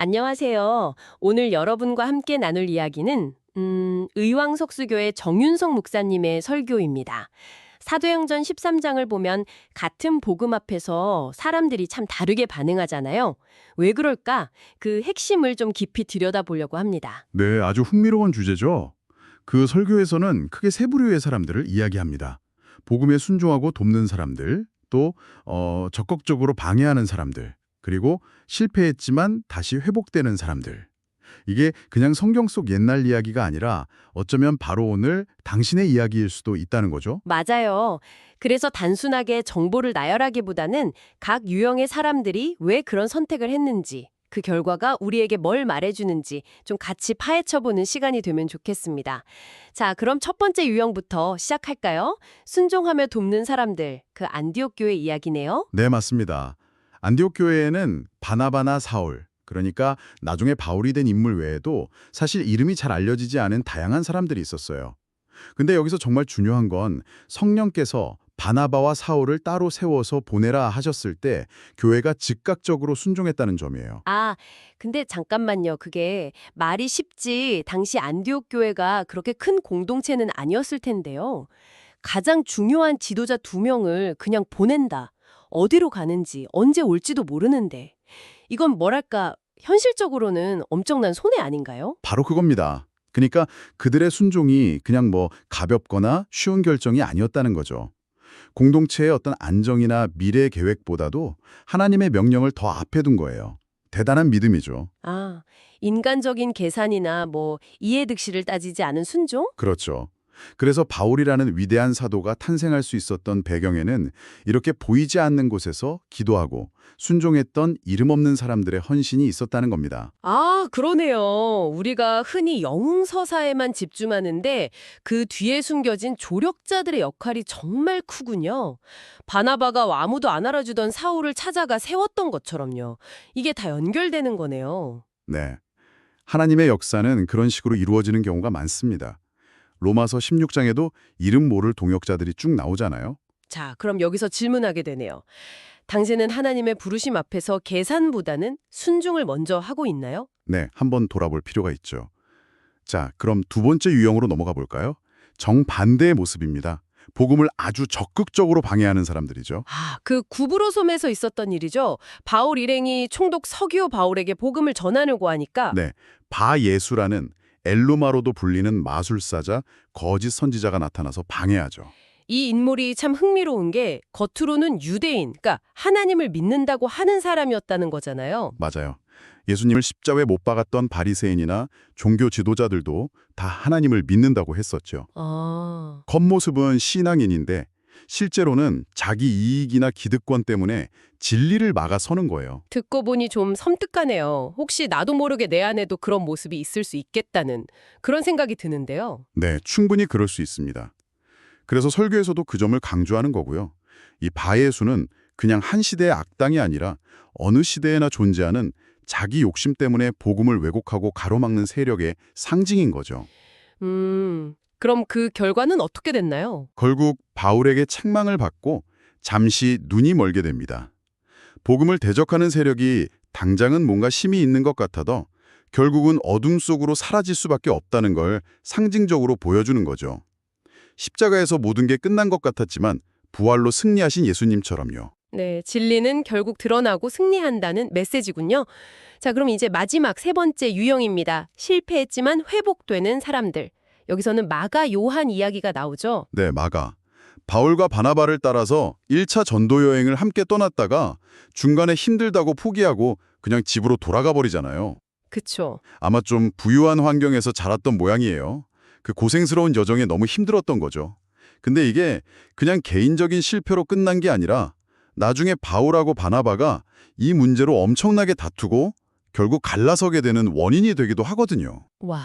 안녕하세요. 오늘 여러분과 함께 나눌 이야기는 의왕석수교회 정윤석 목사님의 설교입니다. 사도행전 13장을 보면 같은 복음 앞에서 사람들이 참 다르게 반응하잖아요. 왜 그럴까? 그 핵심을 좀 깊이 들여다보려고 합니다. 네, 아주 흥미로운 주제죠. 그 설교에서는 크게 세 부류의 사람들을 이야기합니다. 복음에 순종하고 돕는 사람들, 또 적극적으로 방해하는 사람들, 그리고 실패했지만 다시 회복되는 사람들. 이게 그냥 성경 속 옛날 이야기가 아니라 어쩌면 바로 오늘 당신의 이야기일 수도 있다는 거죠. 맞아요. 그래서 단순하게 정보를 나열하기보다는 각 유형의 사람들이 왜 그런 선택을 했는지, 그 결과가 우리에게 뭘 말해주는지 좀 같이 파헤쳐보는 시간이 되면 좋겠습니다. 자, 그럼 첫 번째 유형부터 시작할까요? 순종하며 돕는 사람들, 그 안디옥 교회 이야기네요. 네, 맞습니다. 안디옥 교회에는 바나바나 사울, 그러니까 나중에 바울이 된 인물 외에도 사실 이름이 잘 알려지지 않은 다양한 사람들이 있었어요. 근데 여기서 정말 중요한 건 성령께서 바나바와 사울을 따로 세워서 보내라 하셨을 때 교회가 즉각적으로 순종했다는 점이에요. 아, 근데 잠깐만요. 그게 말이 쉽지 당시 안디옥 교회가 그렇게 큰 공동체는 아니었을 텐데요. 가장 중요한 지도자 두 명을 그냥 보낸다. 어디로 가는지, 언제 올지도 모르는데. 이건 뭐랄까, 현실적으로는 엄청난 손해 아닌가요? 바로 그겁니다. 그러니까 그들의 순종이 그냥 가볍거나 쉬운 결정이 아니었다는 거죠. 공동체의 어떤 안정이나 미래 계획보다도 하나님의 명령을 더 앞에 둔 거예요. 대단한 믿음이죠. 아, 인간적인 계산이나 이해득실을 따지지 않은 순종? 그렇죠. 그래서 바울이라는 위대한 사도가 탄생할 수 있었던 배경에는 이렇게 보이지 않는 곳에서 기도하고 순종했던 이름 없는 사람들의 헌신이 있었다는 겁니다. 아, 그러네요. 우리가 흔히 영웅서사에만 집중하는데 그 뒤에 숨겨진 조력자들의 역할이 정말 크군요. 바나바가 아무도 안 알아주던 사울을 찾아가 세웠던 것처럼요. 이게 다 연결되는 거네요. 네. 하나님의 역사는 그런 식으로 이루어지는 경우가 많습니다. 로마서 16장에도 이름 모를 동역자들이 쭉 나오잖아요. 자, 그럼 여기서 질문하게 되네요. 당신은 하나님의 부르심 앞에서 계산보다는 순종을 먼저 하고 있나요? 네, 한번 돌아볼 필요가 있죠. 자, 그럼 두 번째 유형으로 넘어가 볼까요? 정반대의 모습입니다. 복음을 아주 적극적으로 방해하는 사람들이죠. 아, 그 구브로섬에서 있었던 일이죠. 바울 일행이 총독 서기오 바울에게 복음을 전하려고 하니까 네, 바예수라는 엘루마로도 불리는 마술사자, 거짓 선지자가 나타나서 방해하죠. 이 인물이 참 흥미로운 게 겉으로는 유대인, 그러니까 하나님을 믿는다고 하는 사람이었다는 거잖아요. 맞아요. 예수님을 십자가에 못 박았던 바리새인이나 종교 지도자들도 다 하나님을 믿는다고 했었죠. 아, 겉모습은 신앙인인데 실제로는 자기 이익이나 기득권 때문에 진리를 막아서는 거예요. 듣고 보니 좀 섬뜩하네요. 혹시 나도 모르게 내 안에도 그런 모습이 있을 수 있겠다는 그런 생각이 드는데요. 네, 충분히 그럴 수 있습니다. 그래서 설교에서도 그 점을 강조하는 거고요. 이 바예수는 그냥 한 시대의 악당이 아니라 어느 시대에나 존재하는 자기 욕심 때문에 복음을 왜곡하고 가로막는 세력의 상징인 거죠. 그럼 그 결과는 어떻게 됐나요? 결국 바울에게 책망을 받고 잠시 눈이 멀게 됩니다. 복음을 대적하는 세력이 당장은 뭔가 힘이 있는 것 같아도 결국은 어둠 속으로 사라질 수밖에 없다는 걸 상징적으로 보여주는 거죠. 십자가에서 모든 게 끝난 것 같았지만 부활로 승리하신 예수님처럼요. 네, 진리는 결국 드러나고 승리한다는 메시지군요. 자, 그럼 이제 마지막 세 번째 유형입니다. 실패했지만 회복되는 사람들. 여기서는 마가 요한 이야기가 나오죠. 네, 마가. 바울과 바나바를 따라서 1차 전도 여행을 함께 떠났다가 중간에 힘들다고 포기하고 그냥 집으로 돌아가 버리잖아요. 그쵸. 아마 좀 부유한 환경에서 자랐던 모양이에요. 그 고생스러운 여정에 너무 힘들었던 거죠. 근데 이게 그냥 개인적인 실패로 끝난 게 아니라 나중에 바울하고 바나바가 이 문제로 엄청나게 다투고 결국 갈라서게 되는 원인이 되기도 하거든요. 와,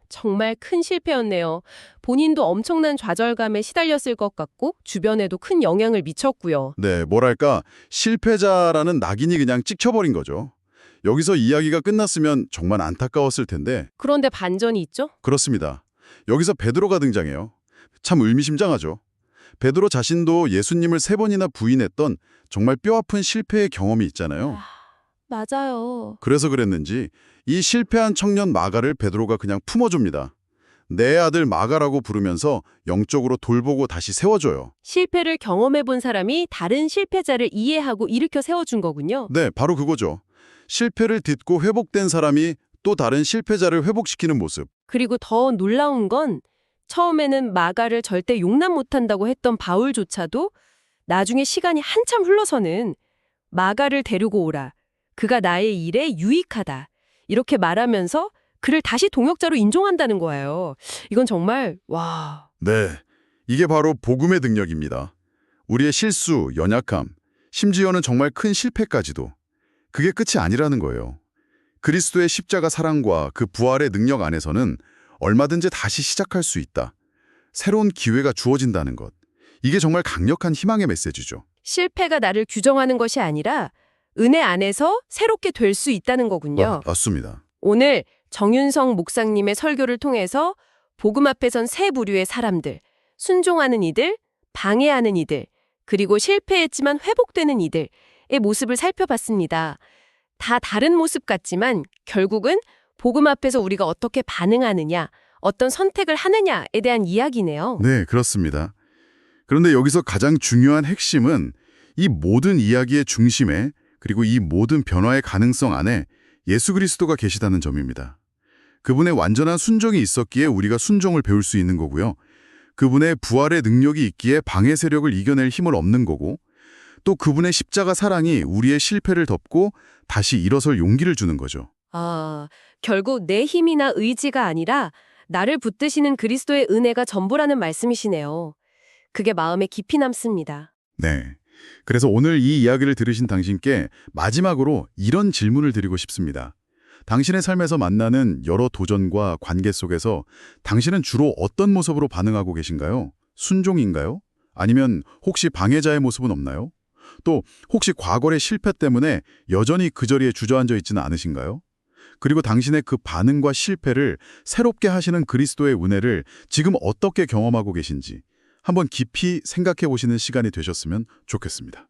정말 큰 실패였네요. 본인도 엄청난 좌절감에 시달렸을 것 같고 주변에도 큰 영향을 미쳤고요. 네, 뭐랄까 실패자라는 낙인이 그냥 찍혀버린 거죠. 여기서 이야기가 끝났으면 정말 안타까웠을 텐데 그런데 반전이 있죠? 그렇습니다. 여기서 베드로가 등장해요. 참 의미심장하죠. 베드로 자신도 예수님을 3번이나 부인했던 정말 뼈아픈 실패의 경험이 있잖아요. 맞아요. 그래서 그랬는지 이 실패한 청년 마가를 베드로가 그냥 품어줍니다. 내 아들 마가라고 부르면서 영적으로 돌보고 다시 세워줘요. 실패를 경험해 본 사람이 다른 실패자를 이해하고 일으켜 세워준 거군요. 네, 바로 그거죠. 실패를 딛고 회복된 사람이 또 다른 실패자를 회복시키는 모습. 그리고 더 놀라운 건 처음에는 마가를 절대 용납 못한다고 했던 바울조차도 나중에 시간이 한참 흘러서는 마가를 데리고 오라. 그가 나의 일에 유익하다. 이렇게 말하면서 그를 다시 동역자로 인정한다는 거예요. 이건 정말 와. 네, 이게 바로 복음의 능력입니다. 우리의 실수, 연약함, 심지어는 정말 큰 실패까지도 그게 끝이 아니라는 거예요. 그리스도의 십자가 사랑과 그 부활의 능력 안에서는 얼마든지 다시 시작할 수 있다. 새로운 기회가 주어진다는 것. 이게 정말 강력한 희망의 메시지죠. 실패가 나를 규정하는 것이 아니라 은혜 안에서 새롭게 될 수 있다는 거군요. 맞습니다. 오늘 정윤성 목사님의 설교를 통해서 복음 앞에 선 세 부류의 사람들, 순종하는 이들, 방해하는 이들, 그리고 실패했지만 회복되는 이들의 모습을 살펴봤습니다. 다 다른 모습 같지만 결국은 복음 앞에서 우리가 어떻게 반응하느냐, 어떤 선택을 하느냐에 대한 이야기네요. 네, 그렇습니다. 그런데 여기서 가장 중요한 핵심은 이 모든 이야기의 중심에 그리고 이 모든 변화의 가능성 안에 예수 그리스도가 계시다는 점입니다. 그분의 완전한 순종이 있었기에 우리가 순종을 배울 수 있는 거고요. 그분의 부활의 능력이 있기에 방해 세력을 이겨낼 힘을 얻는 거고 또 그분의 십자가 사랑이 우리의 실패를 덮고 다시 일어설 용기를 주는 거죠. 결국 내 힘이나 의지가 아니라 나를 붙드시는 그리스도의 은혜가 전부라는 말씀이시네요. 그게 마음에 깊이 남습니다. 네. 그래서 오늘 이 이야기를 들으신 당신께 마지막으로 이런 질문을 드리고 싶습니다. 당신의 삶에서 만나는 여러 도전과 관계 속에서 당신은 주로 어떤 모습으로 반응하고 계신가요? 순종인가요? 아니면 혹시 방해자의 모습은 없나요? 또 혹시 과거의 실패 때문에 여전히 그 자리에 주저앉아 있지는 않으신가요? 그리고 당신의 그 반응과 실패를 새롭게 하시는 그리스도의 은혜를 지금 어떻게 경험하고 계신지 한번 깊이 생각해 보시는 시간이 되셨으면 좋겠습니다.